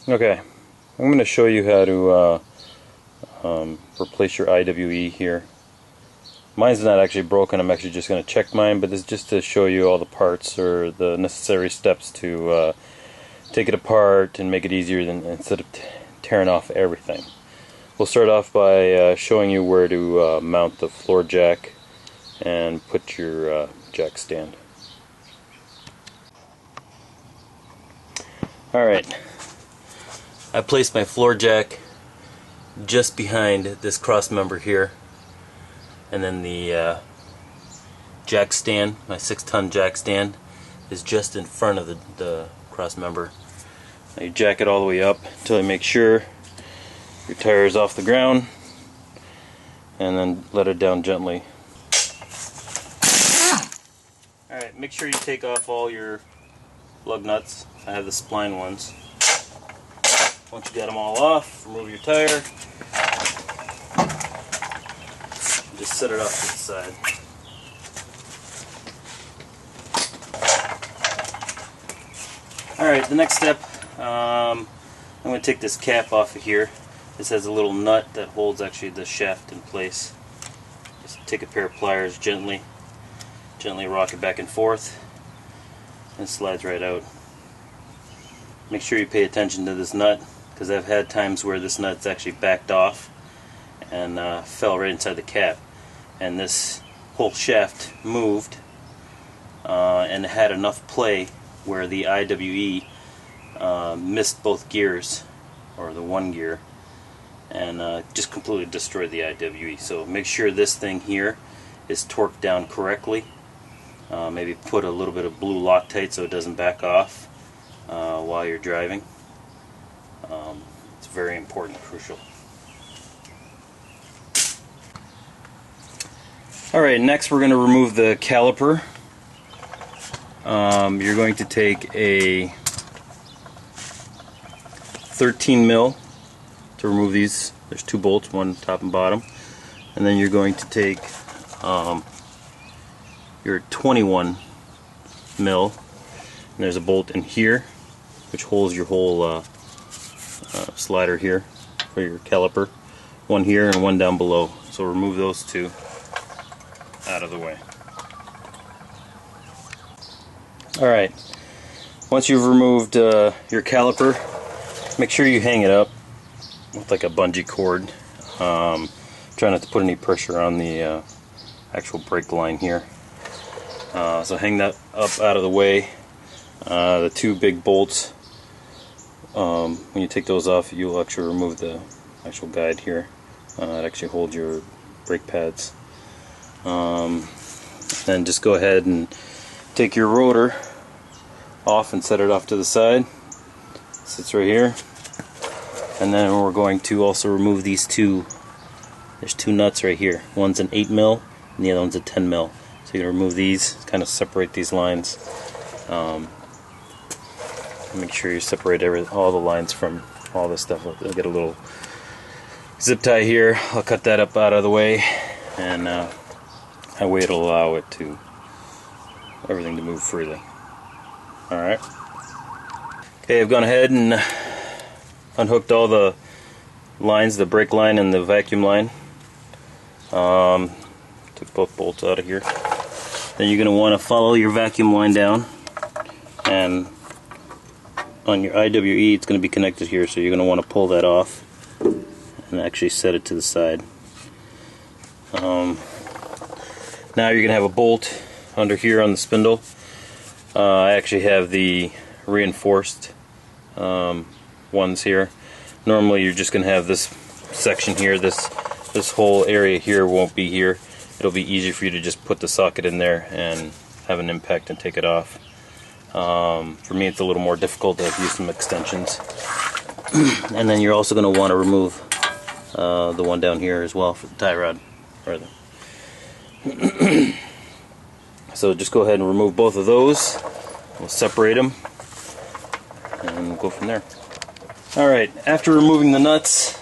Okay, I'm going to show you how to replace your IWE here. Mine's not actually broken, I'm actually just going to check mine, but this is just to show you all the parts or the necessary steps to take it apart and make it easier than instead of tearing off everything. We'll start off by showing you where to mount the floor jack and put your jack stand. Alright, I placed my floor jack just behind this cross member here, and then the jack stand, my 6-ton jack stand, is just in front of the cross member. Now you jack it all the way up until you make sure your tire is off the ground, and then let it down gently. Alright, make sure you take off all your lug nuts. I have the spline ones. Once you got them all off, remove your tire. Just set it off to the side. Alright, the next step, I'm going to take this cap off of here. This has a little nut that holds actually the shaft in place. Just take a pair of pliers, gently rock it back and forth, and it slides right out. Make sure you pay attention to this nut, because I've had times where this nut's actually backed off and fell right inside the cap, and this whole shaft moved and had enough play where the IWE missed both gears, or the one gear, and just completely destroyed the IWE. So make sure this thing here is torqued down correctly. Maybe put a little bit of blue Loctite so it doesn't back off while you're driving. It's very important, crucial. Alright, next we're going to remove the caliper. You're going to take a 13 mil to remove these. There's 2 bolts, one top and bottom. And then you're going to take your 21 mil. And there's a bolt in here which holds your whole slider here for your caliper. One here and one down below. So remove those 2 out of the way. Alright, once you've removed your caliper, make sure you hang it up with like a bungee cord. Try not to put any pressure on the actual brake line here. So hang that up out of the way. The 2 big bolts, when you take those off, you'll actually remove the actual guide here. It actually holds your brake pads. Then just go ahead and take your rotor off and set it off to the side. It sits right here. And then we're going to also remove these 2. There's 2 nuts right here. One's an 8 mil and the other one's a 10 mil. So you're going to remove these, kind of separate these lines. Make sure you separate all the lines from all this stuff. I'll get a little zip tie here. I'll cut that up out of the way, and that way it'll allow everything to move freely. Alright. Okay, I've gone ahead and unhooked all the lines, the brake line and the vacuum line. Took both bolts out of here. Then you're going to want to follow your vacuum line down, and on your IWE it's going to be connected here, so you're going to want to pull that off and actually set it to the side. Now you're going to have a bolt under here on the spindle. I actually have the reinforced ones here. Normally you're just going to have this section here, this whole area here won't be here. It'll be easy for you to just put the socket in there and have an impact and take it off. For me it's a little more difficult. I've used some extensions. And then you're also going to want to remove the one down here as well for the tie rod. So just go ahead and remove both of those. We'll separate them and we'll go from there. Alright, after removing the nuts,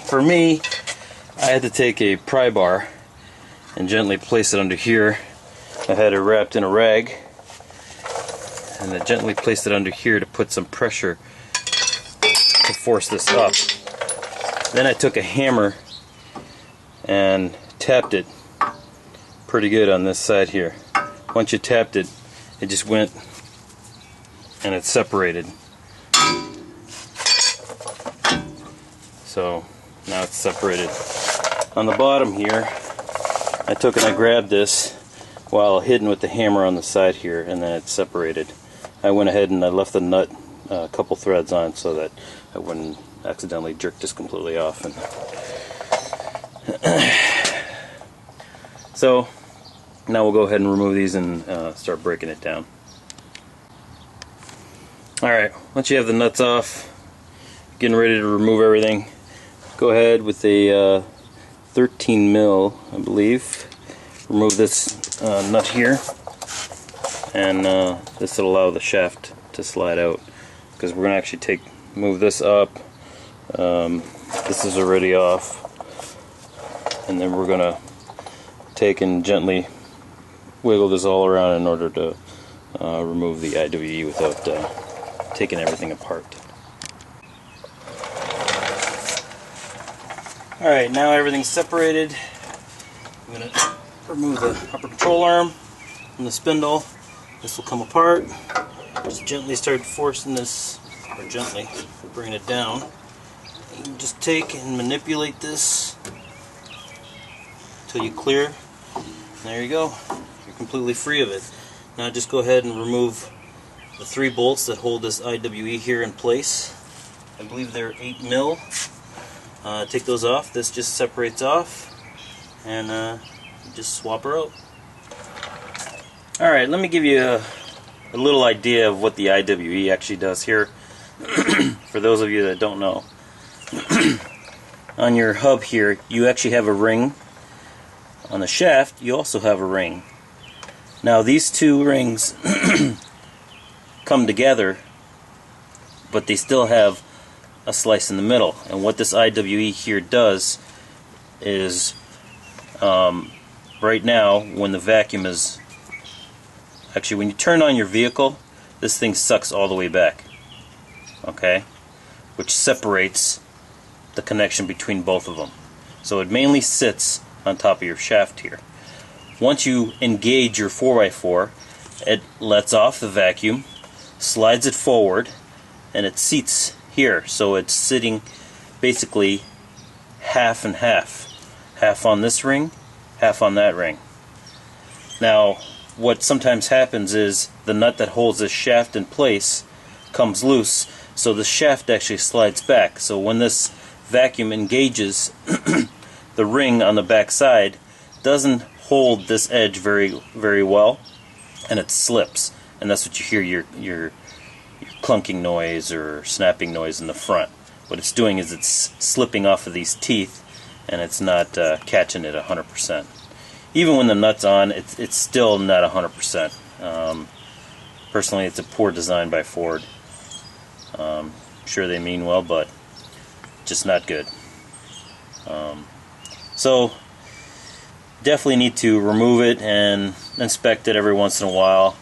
for me, I had to take a pry bar and gently place it under here. I had it wrapped in a rag, and I gently placed it under here to put some pressure to force this up. Then I took a hammer and tapped it pretty good on this side here. Once you tapped it, it just went and it separated. So now it's separated. On the bottom here, I took and I grabbed this while hitting with the hammer on the side here, and then it's separated. I went ahead and I left the nut a couple threads on so that I wouldn't accidentally jerk this completely off. And so now we'll go ahead and remove these and start breaking it down. Alright, once you have the nuts off, getting ready to remove everything, go ahead with a 13 mil, I believe. Remove this nut here, and this will allow the shaft to slide out, because we're going to actually move this up. This is already off, and then we're going to take and gently wiggle this all around in order to remove the IWE without taking everything apart. Alright, now everything's separated. I'm going to remove the upper control arm and the spindle. This will come apart. Just gently start forcing this, or gently bring it down. You can just take and manipulate this until you clear. There you go. You're completely free of it. Now just go ahead and remove the 3 bolts that hold this IWE here in place. I believe they're 8 mil. Take those off. This just separates off, and just swap her out. Alright, let me give you a little idea of what the IWE actually does here for those of you that don't know. On your hub here, you actually have a ring. On the shaft, you also have a ring. Now these 2 rings come together, but they still have a slice in the middle. And what this IWE here does is, right now, when the vacuum is, actually when you turn on your vehicle, this thing sucks all the way back, okay, which separates the connection between both of them. So it mainly sits on top of your shaft here. Once you engage your 4x4, it lets off the vacuum, slides it forward, and it seats here. So it's sitting basically half and half. Half on this ring, half on that ring. Now, what sometimes happens is the nut that holds this shaft in place comes loose, so the shaft actually slides back. So when this vacuum engages, the ring on the back side doesn't hold this edge very well, and it slips, and that's what you hear your clunking noise or snapping noise in the front. What it's doing is it's slipping off of these teeth, and it's not catching it 100%. Even when the nut's on, it's still not 100%. Personally, it's a poor design by Ford. Sure they mean well, but just not good. So definitely need to remove it and inspect it every once in a while.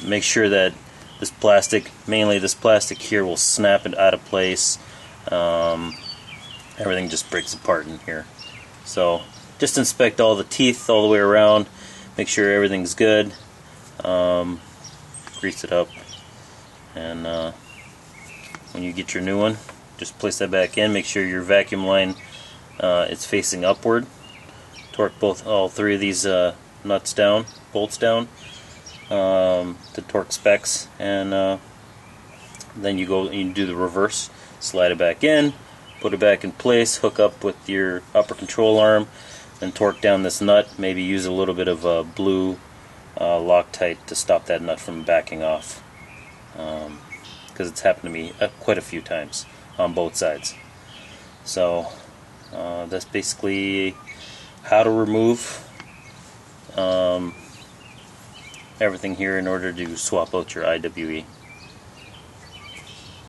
Make sure that this plastic, mainly this plastic here, will snap it out of place. Everything just breaks apart in here. So just inspect all the teeth all the way around, make sure everything's good, grease it up, and when you get your new one, just place that back in. Make sure your vacuum line is facing upward. Torque all 3 of these nuts down, bolts down, to torque specs, and then you do the reverse, slide it back in, put it back in place, hook up with your upper control arm, and torque down this nut. Maybe use a little bit of blue Loctite to stop that nut from backing off, because it's happened to me quite a few times on both sides. So that's basically how to remove everything here in order to swap out your IWE.